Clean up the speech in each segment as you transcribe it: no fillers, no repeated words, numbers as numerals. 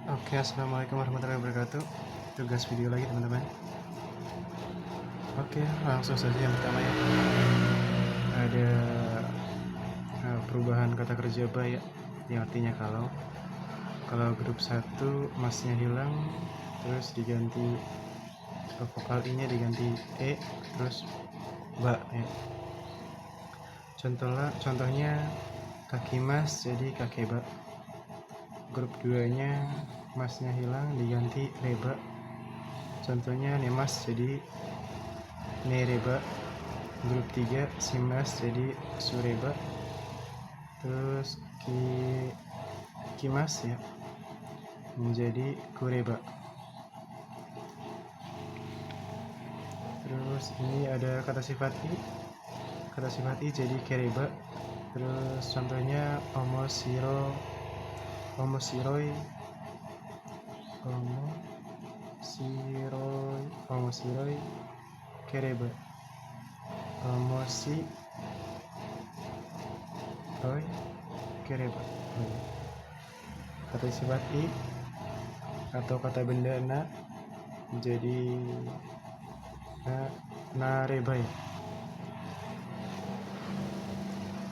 Oke, assalamualaikum warahmatullahi wabarakatuh. Tugas video lagi teman-teman. Oke, langsung saja yang pertama ya. Ada perubahan kata kerja ba ya, yang artinya kalau grup 1 masnya hilang, terus diganti vokal I nya diganti E, terus ba ya. Contohnya kaki mas jadi kakeba. Grup 2 nya masnya hilang diganti reba. Contohnya nemas jadi nereba. Grup 3 si mas jadi sureba. Terus kimas ya menjadi kureba. Terus ini ada kata sifat i jadi kereba. Terus contohnya omosiroi kereba. Omosiroi kereba. Kata sifat i atau kata benda na jadi nareba ya,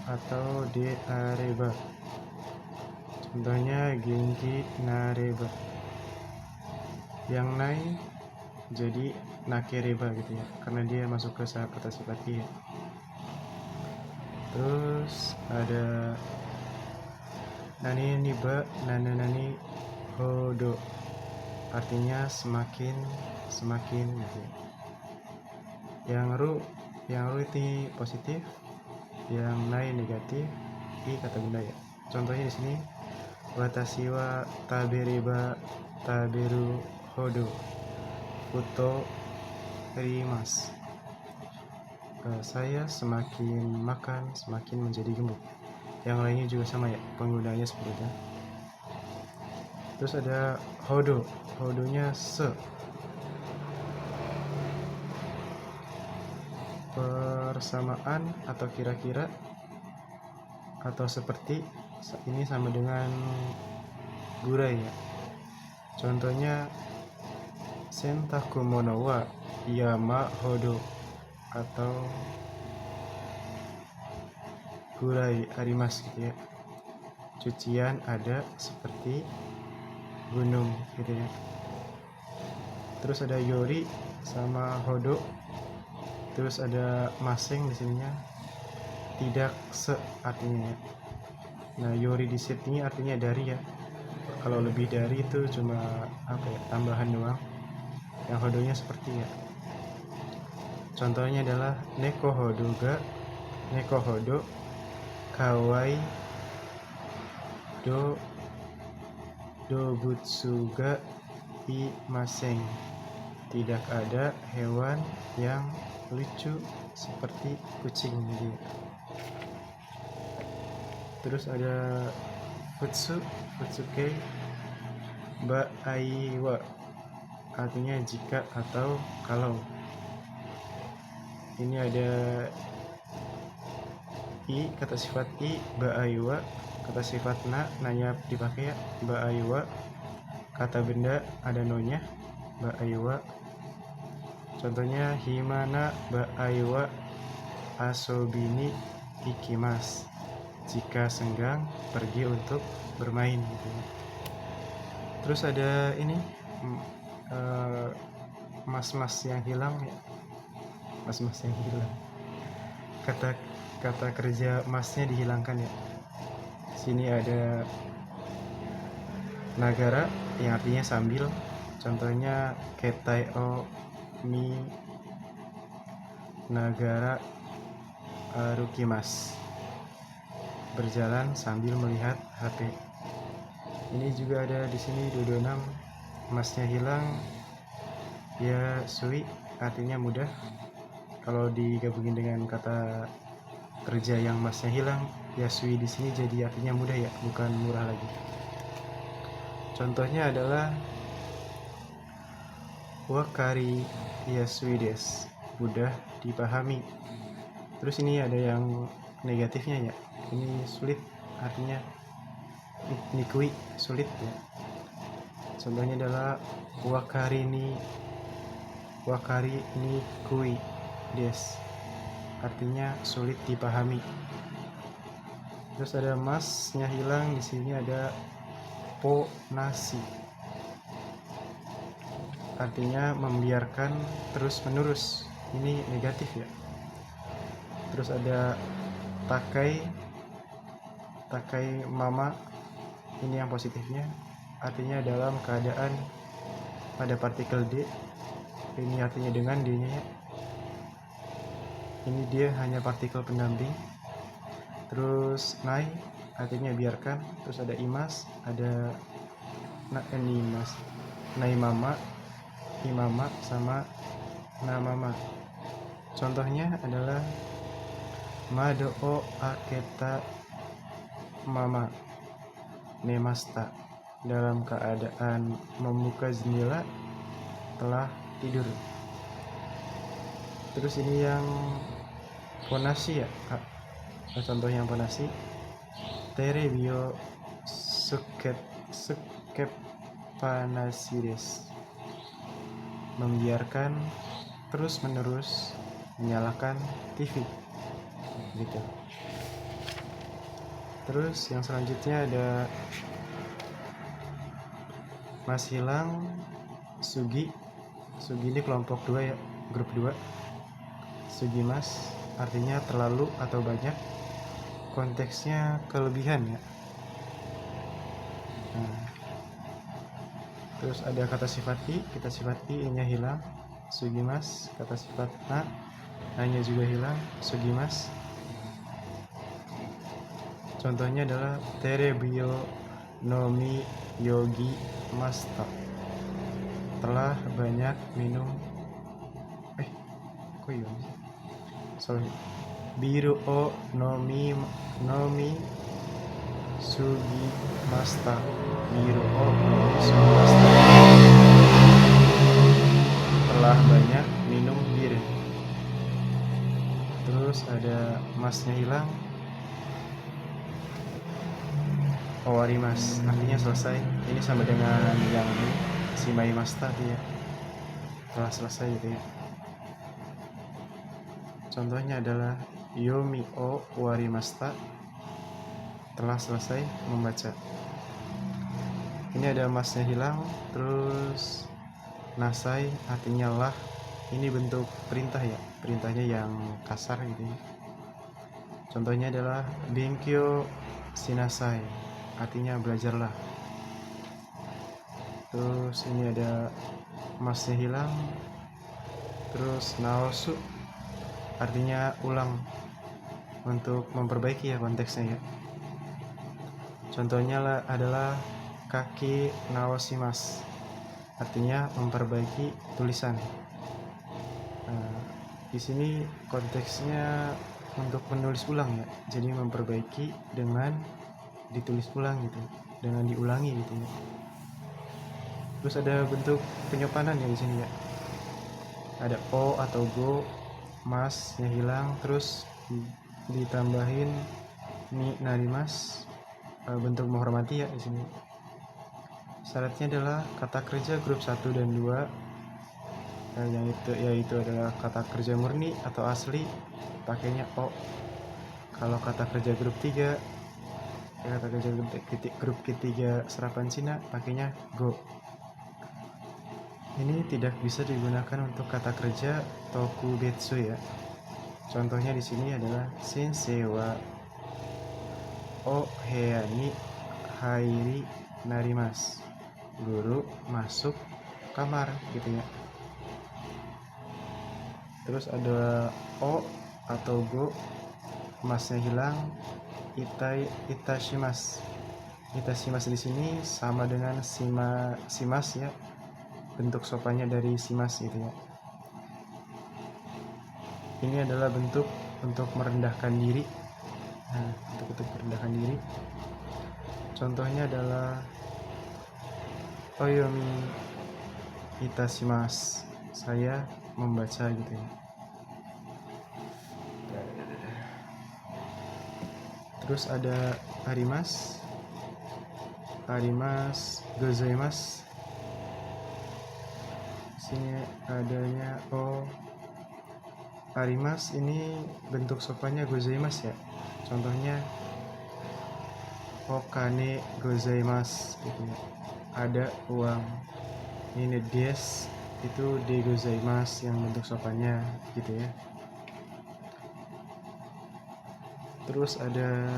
atau de areba. Contohnya genki nareba. Yang nai jadi nakereba gitu ya, karena dia masuk ke kata sifat i ya. Terus ada nani niba nani hodo, artinya semakin gitu ya. Yang ru itu positif, yang nai negatif, i kata benda ya. Contohnya di sini watashi wa taberiba taberu hodo futo rimas. Saya semakin makan semakin menjadi gemuk. Yang lainnya juga sama ya, penggunanya seperti itu. Terus ada hodonya persamaan atau kira-kira atau seperti. Ini sama dengan gurai ya. Contohnya sentaku mono wa yama hodo atau gurai arimas gitu ya. Cucian ada seperti gunung gitu ya. Terus ada yori sama hodo. Terus ada maseng di sininya tidak artinya ya. Nah, yori di sini artinya dari ya. Kalau lebih dari itu cuma tambahan doang. Yang hodonya seperti ya. Contohnya adalah neko hodo kawai dobutsu ga imaseng. Tidak ada hewan yang lucu seperti kucing gitu. Terus ada futsuke ba aiwa, artinya jika atau kalau. Ini ada i, kata sifat i ba aiwa, kata sifat nanya dipakai ya, ba aiwa. Kata benda ada nonya ba aiwa. Contohnya himana ba aiwa asobini ikimas, jika senggang pergi untuk bermain gitu. Terus ada ini mas-mas yang hilang ya. Mas-mas yang hilang, kata kerja masnya dihilangkan ya. Sini ada nagara yang artinya sambil. Contohnya ketai o mi nagara arukimas, berjalan sambil melihat HP. Ini juga ada di sini 226, masnya hilang ya sui, artinya mudah. Kalau digabungin dengan kata kerja yang masnya hilang, ya sui di sini jadi artinya mudah ya, bukan murah lagi. Contohnya adalah wakari yasui des, mudah dipahami. Terus ini ada yang negatifnya ya. Ini sulit, artinya nikui, sulit ya. Contohnya adalah wakari ni kui des, artinya sulit dipahami. Terus ada masnya hilang, di sini ada po nasi, artinya membiarkan terus menerus, ini negatif ya. Terus ada takai mama, ini yang positifnya, artinya dalam keadaan pada partikel D, ini artinya dengan D nya ya. Ini dia hanya partikel pendamping. Terus nai artinya biarkan. Terus ada imas, ada imas, nai mama, imama sama na mama. Contohnya adalah mado o aketa mama nemasta, dalam keadaan membuka jendela telah tidur. Terus ini yang ponasi ya, contoh yang ponasi, terebio sukep panasides, membiarkan terus menerus menyalakan TV gitu. Terus yang selanjutnya ada mas hilang sugi ini kelompok 2 ya, grup 2. Sugi mas artinya terlalu atau banyak, konteksnya kelebihan ya. Terus ada kata sifat i, kita sifat i nya hilang, sugi mas. Kata sifat na nya juga hilang, sugi mas. Contohnya adalah terebio nomi yogi masta, telah banyak minum biru o nomi sugi masta, biru o nomi sugi masta, telah banyak minum bir. Terus ada masnya hilang, owarimas artinya selesai. Ini sama dengan yang shimai masta ya, telah selesai gitu ya. Contohnya adalah yomi o warimasta, telah selesai membaca. Ini ada masnya hilang. Terus nasai artinya lah, ini bentuk perintah ya, perintahnya yang kasar gitu ya. Contohnya adalah benkyo shinasai, artinya belajarlah. Terus ini ada masnya hilang. Terus naosu artinya ulang, untuk memperbaiki ya konteksnya ya. Contohnya adalah kaki naosimas, artinya memperbaiki tulisan. Di sini konteksnya untuk menulis ulang ya, jadi memperbaiki dengan ditulis ulang gitu, dengan diulangi gitu ya. Terus ada bentuk penyopanan ya di sini ya. Ada o atau go, mas yang hilang, terus ditambahin ni narimas, bentuk menghormati ya di sini. Syaratnya adalah kata kerja grup 1 dan 2, yang yaitu adalah kata kerja murni atau asli pakainya o. Kalau kata kerja grup 3, kata kerja grup ketiga serapan Cina pakainya go. Ini tidak bisa digunakan untuk kata kerja tokubetsu ya. Contohnya di sini adalah sensei wa o heya ni hairi narimasu, guru masuk kamar gitu ya. Terus ada o atau go, masnya hilang, itashimasu. Itashimasu di sini sama dengan shimas ya, bentuk sopannya dari shimas gitu ya. Ini adalah bentuk untuk merendahkan diri. Untuk merendahkan diri. Contohnya adalah oyomi itashimasu, saya membaca gitu ya. Terus ada arimas gozaimasu, Sini adanya arimas, ini bentuk sopannya gozaimasu ya. Contohnya okane gozaimasu gitu ya. Ada uang. Ini des itu de gozaimasu yang bentuk sopannya gitu ya. Terus ada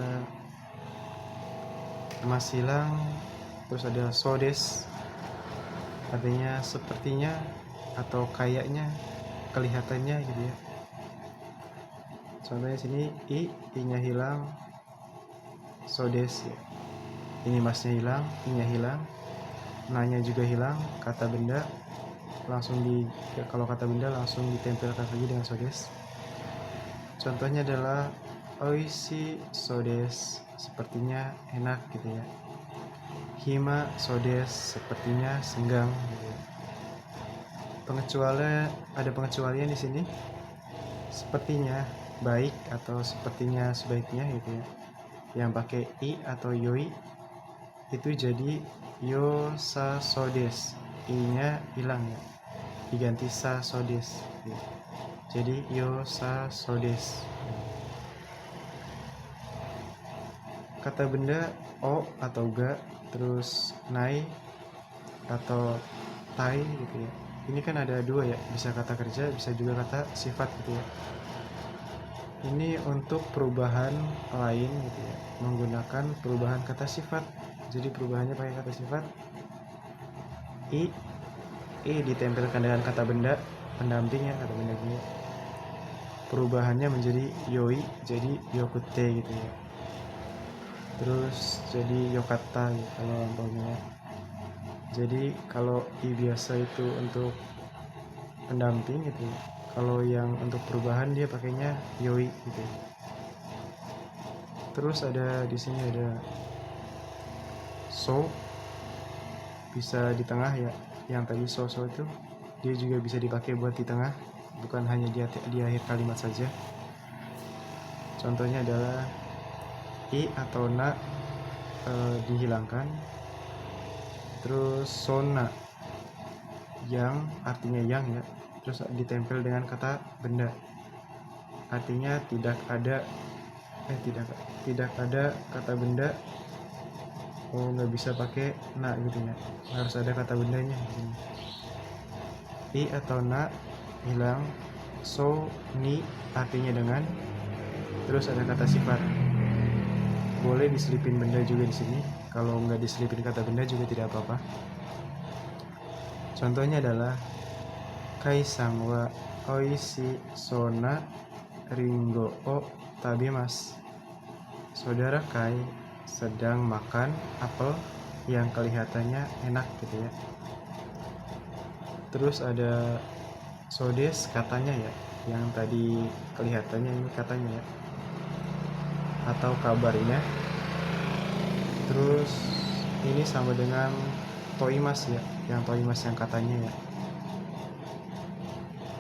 mas hilang, terus ada sodes, artinya sepertinya atau kayaknya, kelihatannya gitu ya. Contohnya sini i-nya hilang, sodes ya. Ini masnya hilang, i-nya hilang, na-nya juga hilang, kata benda langsung kalau kata benda langsung ditempelkan lagi dengan sodes. Contohnya adalah oishi sodes, sepertinya enak gitu ya. Hima sodes, sepertinya senggang gitu ya. Ada pengecualian di sini. Sepertinya baik atau sepertinya sebaiknya gitu ya. Yang pakai i atau yoi itu jadi yosa sodes, i-nya hilang ya, diganti sa sodes gitu. Jadi yosa sodes. Kata benda o atau ga, terus nai atau tai gitu ya. Ini kan ada dua ya, bisa kata kerja, bisa juga kata sifat gitu ya. Ini untuk perubahan lain gitu ya, menggunakan perubahan kata sifat. Jadi perubahannya pakai kata sifat. i ditempelkan dengan kata benda pendamping ya, kata benda gini. Perubahannya menjadi yoi, jadi yokute gitu ya. Terus jadi yokata ya, kalau lampaunya. Jadi kalau i biasa itu untuk pendamping gitu ya. Kalau yang untuk perubahan dia pakainya yoi gitu. Terus ada di sini ada so, bisa di tengah ya. Yang tadi so itu dia juga bisa dipakai buat di tengah, bukan hanya di akhir kalimat saja. Contohnya adalah i atau na dihilangkan. Terus sona yang artinya yang ya, terus ditempel dengan kata benda, artinya tidak ada kata benda. Nggak bisa pakai na gitu ya, harus ada kata bendanya. I atau na hilang, so ni artinya dengan, terus ada kata sifat. Boleh diselipin benda juga di sini, kalau nggak diselipin kata benda juga tidak apa-apa. Contohnya adalah Kai-san wa oishi sona ringo o tabemas. Saudara Kai sedang makan apel yang kelihatannya enak gitu ya. Terus ada sodes, katanya ya, yang tadi kelihatannya ini katanya ya, atau kabarnya. Terus ini sama dengan toimas ya, yang toimas yang katanya ya.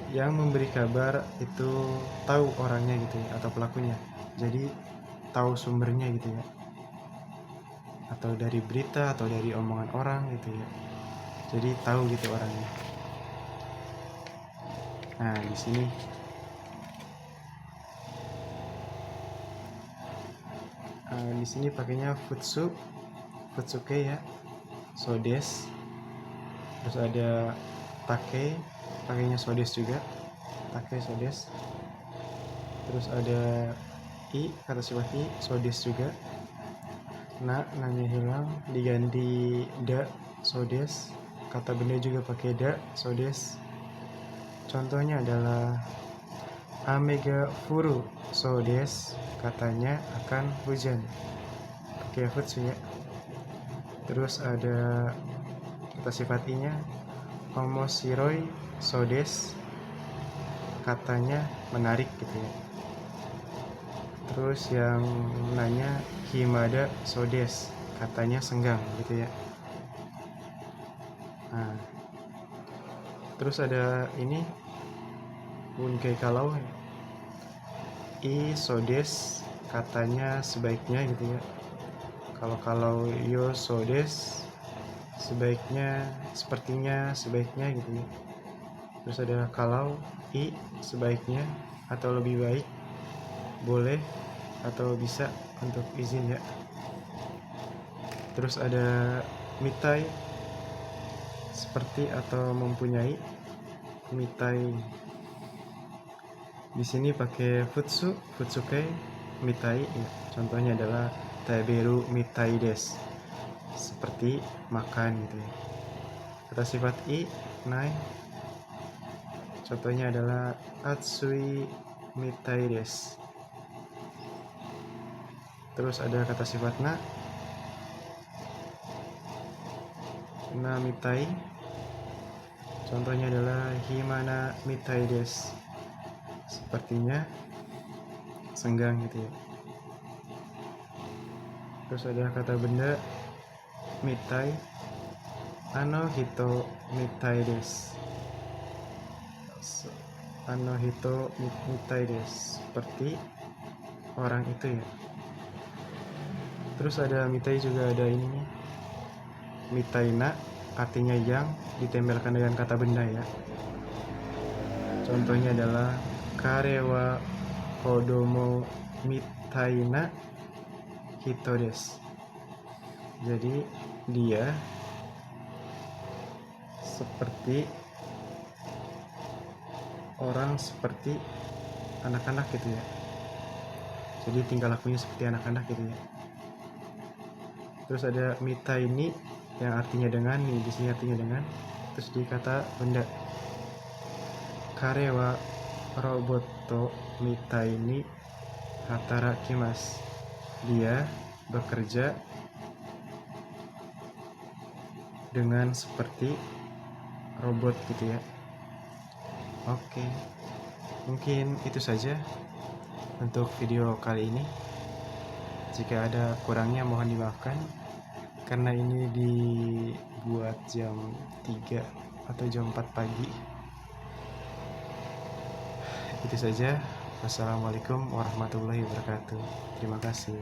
Yang memberi kabar itu tahu orangnya gitu ya, atau pelakunya. Jadi tahu sumbernya gitu ya, atau dari berita atau dari omongan orang gitu ya. Jadi tahu gitu orangnya. Nah, di sini pakainya futsuke ya, sodes. Terus ada pakainya sodes juga, take sodes. Terus ada i, kata sifat i, sodes juga. Nanya hilang diganti da, sodes. Kata benda juga pakai da, sodes. Contohnya adalah amega furu sodes, katanya akan hujan, pakai futsu ya. Terus ada kata sifat i-nya omoshiroi sodes, katanya menarik gitu ya. Terus yang nanya himada sodes, katanya senggang gitu ya. Nah, terus ada ini unkai kalau i sodes, katanya sebaiknya gitu ya. Kalau yo sodes, sebaiknya, sepertinya, sebaiknya gitu ya. Terus ada kalau i sebaiknya atau lebih baik, boleh atau bisa untuk izin ya. Terus ada mitai seperti atau mempunyai. Mitai di sini pakai futsu, futsuke, mitai ya. Contohnya adalah taberu mitai des, seperti makan gitu ya. Kata sifat i, nai, contohnya adalah atsui mitai des. Terus ada kata sifat na mitai, contohnya adalah himana mitai des, sepertinya senggang gitu ya. Terus ada kata benda mitai, ano hito mitai des, ano hito mitai des, seperti orang itu ya. Terus ada mitai juga ada ini nih, mitaina, artinya yang, ditempelkan dengan kata benda ya. Contohnya adalah karewa kodomo mitaina hito des. Jadi dia seperti orang, seperti anak-anak gitu ya. Jadi tingkah lakunya seperti anak-anak gitu ya. Terus ada mitai ini yang artinya dengan, nih di sini artinya dengan. Terus di kata benda karewa roboto mitai ni hatarakimasu, dia bekerja dengan seperti robot gitu ya. Oke, mungkin itu saja untuk video kali ini. Jika ada kurangnya mohon dimaafkan, karena ini dibuat jam 3 atau jam 4 pagi. Itu saja. Wassalamualaikum warahmatullahi wabarakatuh. Terima kasih.